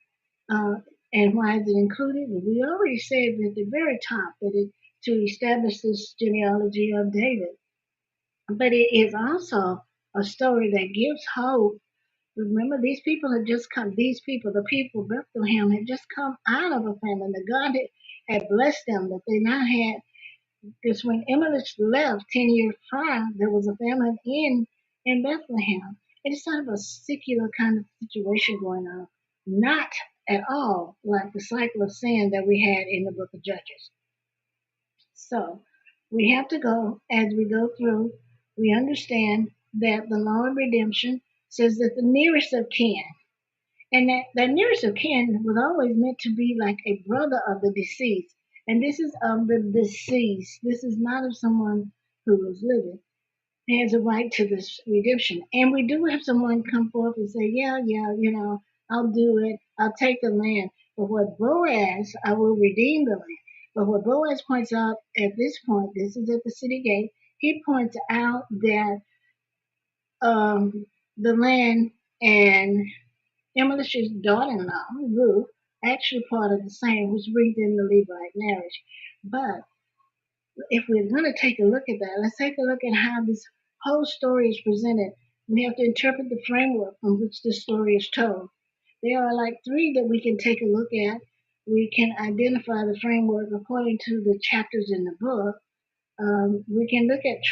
Uh, and why is it included? Well, we already said at the very top that it to establish this genealogy of David. But it is also a story that gives hope. Remember, these people had just come, these people, the people of Bethlehem, had just come out of a famine. The God had blessed them, that they now had, because when Emmerich left 10 years prior, there was a famine in Bethlehem. It's sort of a secular kind of situation going on, not at all like the cycle of sin that we had in the book of Judges. So we have to go, as we go through, we understand that the law of redemption says that the nearest of kin, and that nearest of kin was always meant to be like a brother of the deceased. And this is of the deceased. This is not of someone who was living. Has a right to this redemption. And we do have someone come forth and say, yeah, I'll do it. I'll take the land. But what Boaz, I will redeem the land. But what Boaz points out at this point, this is at the city gate, he points out that the land and Emelish's daughter-in-law, Ruth, actually part of the same, was bringing in the Levite marriage. But if we're going to take a look at that, let's take a look at how this whole story is presented. We have to interpret the framework from which this story is told. There are like three that we can take a look at. We can identify the framework according to the chapters in the book. We can look at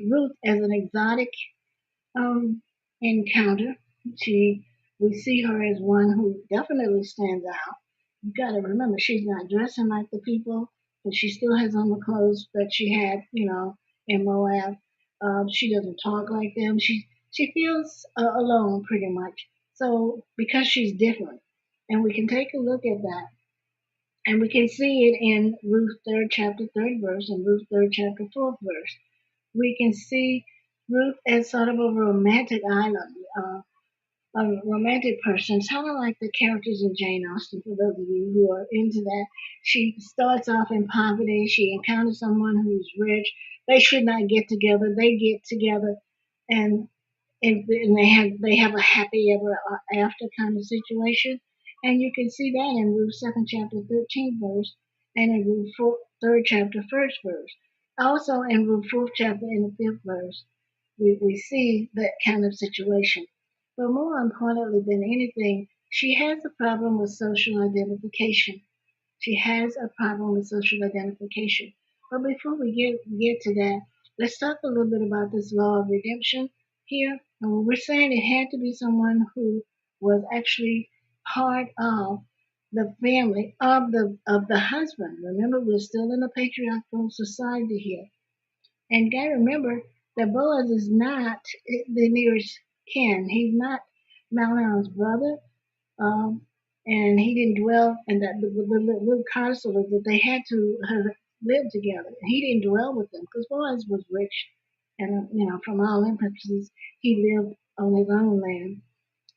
Ruth as an exotic encounter. She, we see her as one who definitely stands out. You got to remember, she's not dressing like the people, but she still has on the clothes that she had, in Moab. She doesn't talk like them. She feels alone pretty much. So because she's different, and we can take a look at that, and we can see it in Ruth third chapter third verse and Ruth third chapter fourth verse. We can see Ruth as sort of a romantic island. A romantic person, kind of like the characters in Jane Austen, for those of you who are into that. She starts off in poverty, she encounters someone who's rich. They should not get together, they get together, and and they have a happy ever after kind of situation. And you can see that in Ruth second chapter 13th verse and in Ruth third chapter first verse. Also in Ruth fourth chapter in the fifth verse, we see that kind of situation. But more importantly than anything, she has a problem with social identification. She has a problem with social identification. But before we get to that, let's talk a little bit about this law of redemption here. And we're saying it had to be someone who was actually part of the family of the husband. Remember, we're still in a patriarchal society here. And gotta remember that Boaz is not the nearest kin. He's not Mahlon's brother. Um, and he didn't dwell, and that the little consul was that they had to have lived together. He didn't dwell with them because Boaz was rich, and from all purposes, he lived on his own land.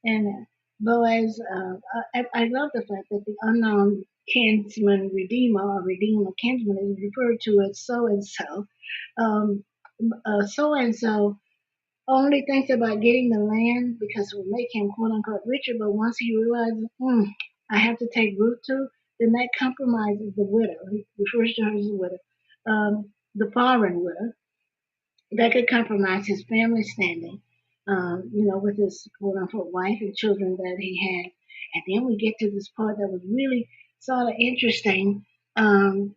And Boaz, I love the fact that the unknown kinsman redeemer or redeemer kinsman is referred to as so and so. So and so only thinks about getting the land because it will make him quote unquote richer. But once he realizes, I have to take Ruth too, then that compromises the widow. He refers to her as a widow, the foreign widow. That could compromise his family standing, with his quote unquote wife and children that he had. And then we get to this part that was really sort of interesting. The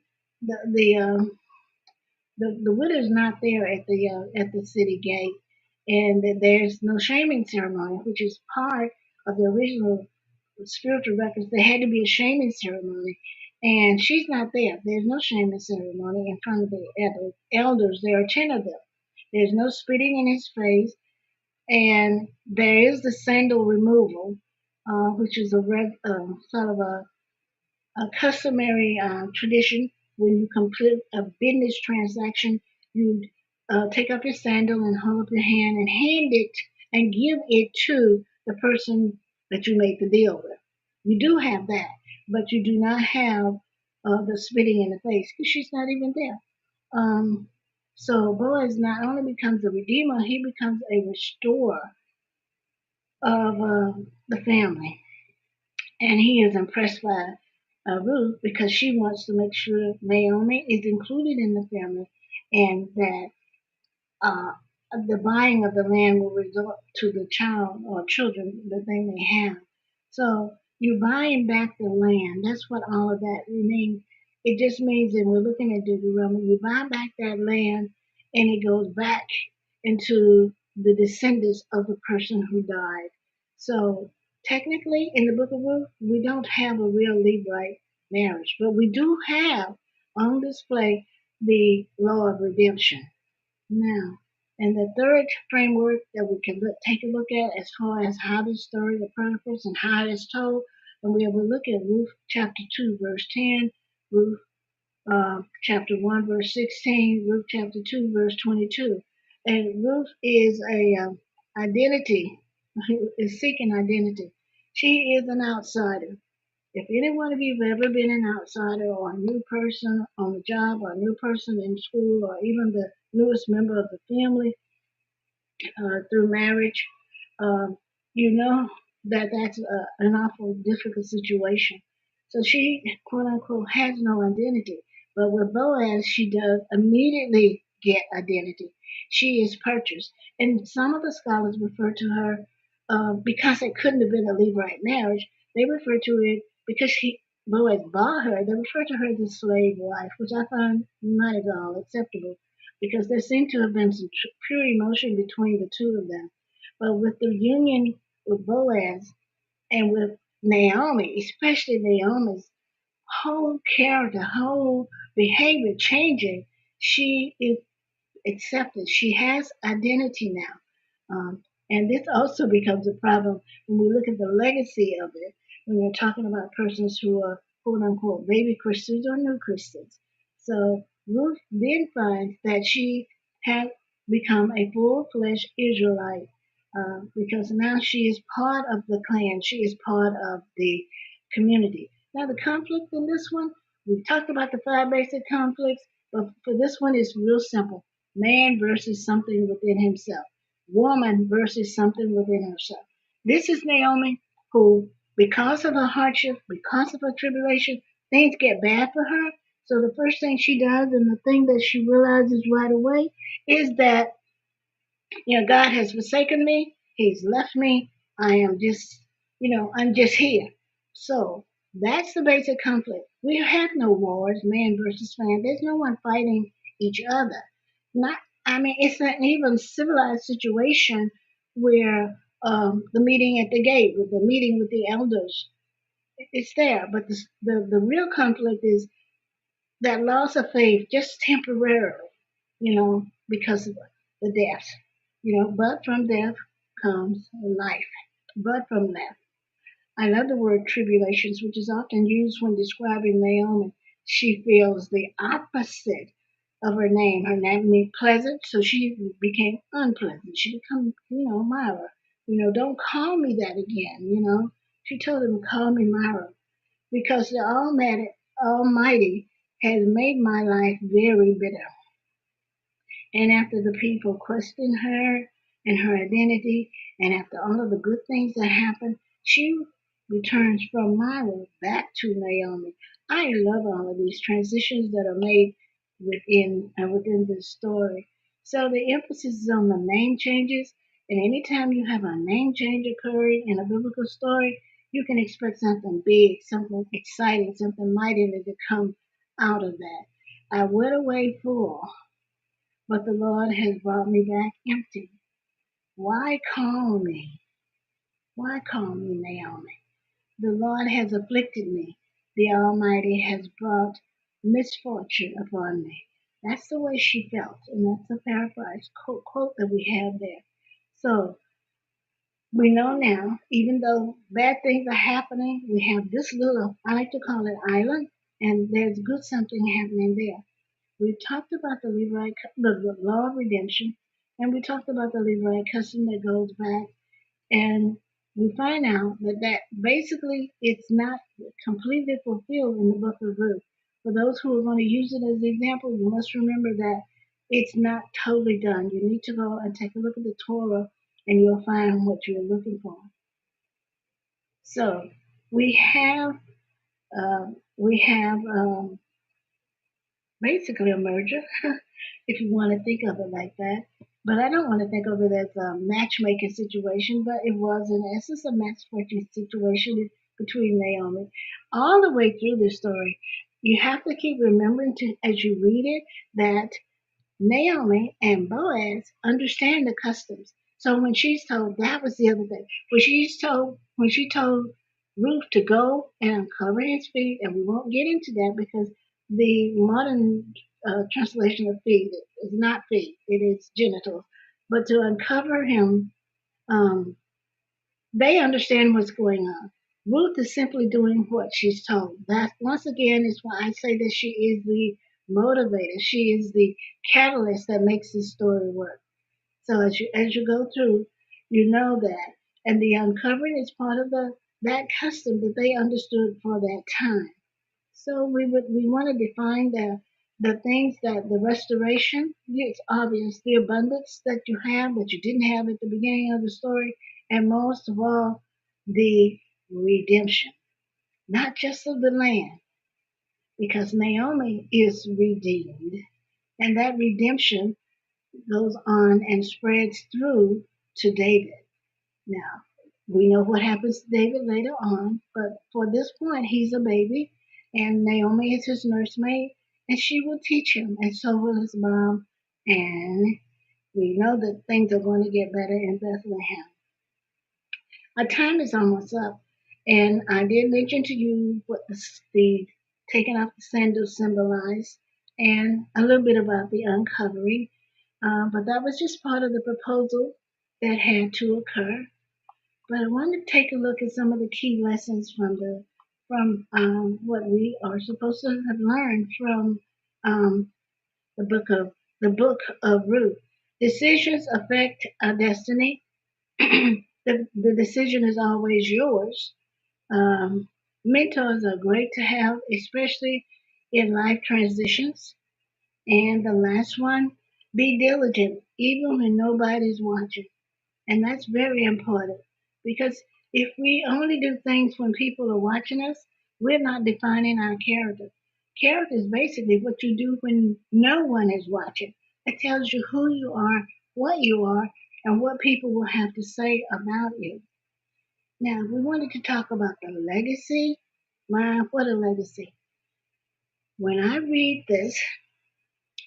the the widow's not there at the city gate, and there's no shaming ceremony, which is part of the original spiritual records. There had to be a shaming ceremony, And she's not there. There's no shaming ceremony in front of the elders. There are 10 of them. There's no spitting in his face, and there is the sandal removal, which is sort of a customary tradition. When you complete a business transaction, you take up your sandal and hold up your hand and hand it and give it to the person that you made the deal with. You do have that, but you do not have the spitting in the face because she's not even there. Um, so Boaz not only becomes a redeemer, he becomes a restorer of the family. And he is impressed by Ruth because she wants to make sure Naomi is included in the family and that uh, the buying of the land will result to the child or children that they may have. So you're buying back the land. That's what all of that means. It just means that we're looking at Deuteronomy, you buy back that land and it goes back into the descendants of the person who died. So technically, in the book of Ruth, we don't have a real Levite marriage, but we do have on display the law of redemption. Now, and the third framework that we can take a look at as far as how this story of Chronicles and how it is told, and we will look at Ruth chapter 2, verse 10, Ruth chapter 1, verse 16, Ruth chapter 2, verse 22. And Ruth is a identity, is seeking identity. She is an outsider. If any one of you have ever been an outsider or a new person on the job or a new person in school or even the newest member of the family through marriage, um, you know that that's an awful difficult situation. So she, quote unquote, has no identity. But with Boaz, she does immediately get identity. She is purchased. And some of the scholars refer to her, because it couldn't have been a Levite marriage, they refer to it because Boaz bought her, they refer to her as a slave wife, which I find not at all acceptable because there seemed to have been some pure emotion between the two of them. But with the union with Boaz and with Naomi, especially Naomi's whole character, whole behavior changing, she is accepted. She has identity now. And this also becomes a problem when we look at the legacy of it, when we're talking about persons who are quote unquote baby Christians or new Christians. So Ruth then finds that she had become a full fledged Israelite because now she is part of the clan, she is part of the community. Now, the conflict in this one, we've talked about the five basic conflicts, but for this one, it's real simple man versus something within himself, woman versus something within herself. This is Naomi, who, because of her hardship, because of her tribulation, things get bad for her. So the first thing she does, and the thing that she realizes right away, is that God has forsaken me. He's left me. I am just, I'm just here. So that's the basic conflict. We have no wars, man versus man. There's no one fighting each other. Not, I mean, it's not even civilized situation where the meeting at the gate, with the meeting with the elders, it's there. But the real conflict is that loss of faith just temporarily, because of the death, but from death comes life, but from death. I love the word tribulations, which is often used when describing Naomi. She feels the opposite of her name. Her name means pleasant, so she became unpleasant. She became, Myra. Don't call me that again. She told him, call me Myra because the Almighty has made my life very bitter. And after the people questioned her and her identity, and after all of the good things that happened, she returns from Myra back to Naomi. I love all of these transitions that are made within this story. So the emphasis is on the name changes, and anytime you have a name change occurring in a biblical story, you can expect something big, something exciting, something mighty to come out of that. I went away full, but the Lord has brought me back empty. Why call me? Why call me Naomi? The Lord has afflicted me. the Almighty has brought misfortune upon me. That's the way she felt, and that's a paraphrase quote that we have there. So we know now, even though bad things are happening, we have this little, I like to call it island, and there's good something happening there. We talked about the Levite, the law of redemption, and we talked about the Levite custom that goes back, and we find out that basically it's not completely fulfilled in the book of Ruth. For those who are going to use it as an example, you must remember that it's not totally done. You need to go and take a look at the Torah, and you'll find what you're looking for. So we have basically a merger, if you want to think of it like that. But I don't want to think of it as a matchmaking situation, but it was in essence a matchmaking situation between Naomi. All the way through this story, you have to keep remembering to, as you read it, that Naomi and Boaz understand the customs. So when she's told, that was the other thing. When she told Ruth to go and uncover his feet, and we won't get into that because the modern translation of feet is not feet; it is genitals. But to uncover him, um, they understand what's going on. Ruth is simply doing what she's told. That once again is why I say that she is the motivator. She is the catalyst that makes this story work. So as you go through, you know that, and the uncovering is part of that custom that they understood for that time. So we want to define the things that the restoration. It's obvious the abundance that you have that you didn't have at the beginning of the story, and most of all, the redemption, not just of the land, because Naomi is redeemed, and that redemption goes on and spreads through to David. Now, we know what happens to David later on, but for this point, he's a baby, and Naomi is his nursemaid, and she will teach him, and so will his mom. And we know that things are going to get better in Bethlehem. Our time is almost up, and I did mention to you what the taking off the sandals symbolized, and a little bit about the uncovering. But that was just part of the proposal that had to occur. But I want to take a look at some of the key lessons from what we are supposed to have learned from um, the book of Ruth. Decisions affect our destiny. The decision is always yours. Um, Mentors are great to have, especially in life transitions. And the last one, be diligent, even when nobody's watching. And that's very important because if we only do things when people are watching us, we're not defining our character. Character is basically what you do when no one is watching. It tells you who you are, what you are, and what people will have to say about you. Now, we wanted to talk about the legacy. What a legacy. When I read this,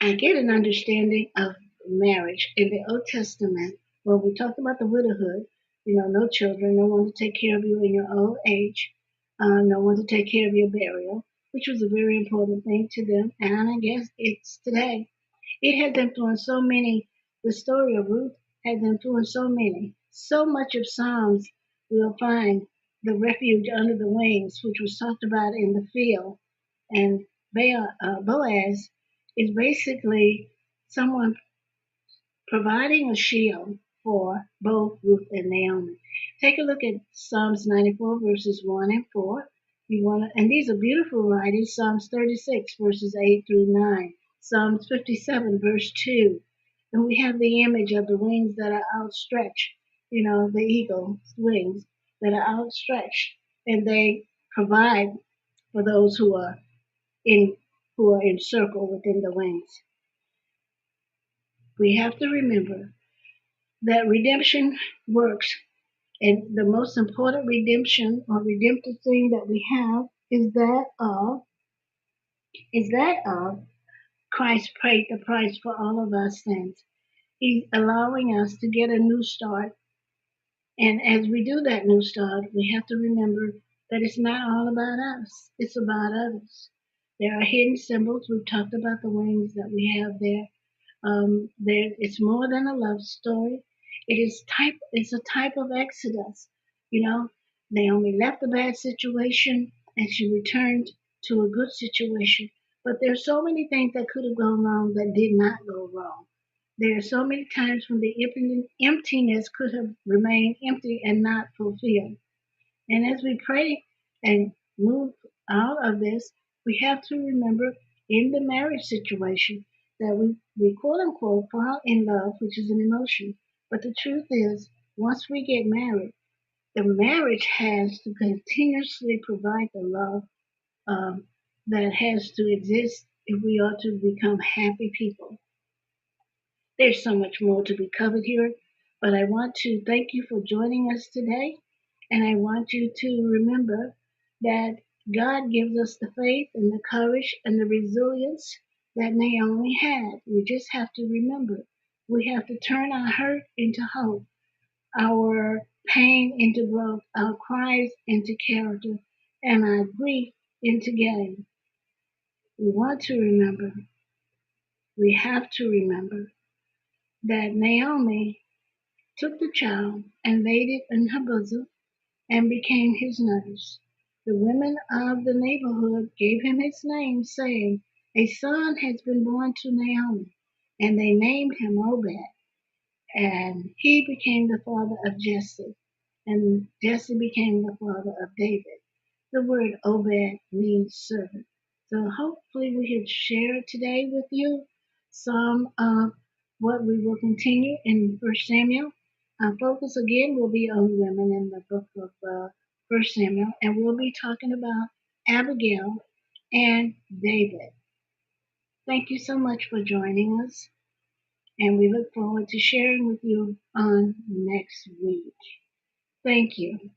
I get an understanding of marriage in the Old Testament. Well, we talked about the widowhood, no children, no one to take care of you in your old age, no one to take care of your burial, which was a very important thing to them. And I guess it's today. It has influenced so many. The story of Ruth has influenced so many. So much of Psalms we'll find the refuge under the wings, which was talked about in the field, and Boaz is basically someone providing a shield for both Ruth and Naomi. Take a look at Psalms 94 verses 1 and 4. And these are beautiful writings. Psalms 36 verses 8 through 9. Psalms 57 verse 2. And we have the image of the wings that are outstretched, the eagle's wings that are outstretched, and they provide for those in who are encircled within the wings. We have to remember that redemption works, and the most important redemption or redemptive thing that we have is that of Christ paid the price for all of our sins. He's allowing us to get a new start, and as we do that new start, we have to remember that it's not all about us, it's about others. There are hidden symbols. We've talked about the wings that we have there. It's more than a love story. It's a type of exodus. You know, Naomi left a bad situation and she returned to a good situation. But there's so many things that could have gone wrong that did not go wrong. There are so many times when the emptiness could have remained empty and not fulfilled. And as we pray and move out of this, we have to remember in the marriage situation that we quote unquote fall in love, which is an emotion. But the truth is, once we get married, the marriage has to continuously provide the love um, that has to exist if we are to become happy people. There's so much more to be covered here, but I want to thank you for joining us today. And I want you to remember that God gives us the faith and the courage and the resilience that Naomi had. We just have to remember we have to turn our hurt into hope, our pain into growth, our cries into character, and our grief into gain. We want to remember, we have to remember that Naomi took the child and laid it in her bosom and became his nurse. The women of the neighborhood gave him his name, saying, "A son has been born to Naomi." And they named him Obed, and he became the father of Jesse, and Jesse became the father of David. The word Obed means servant. So hopefully we have shared today with you some of what we will continue in First Samuel. Our focus again will be on women in the book of First Samuel, and we'll be talking about Abigail and David. Thank you so much for joining us, and we look forward to sharing with you on next week. Thank you.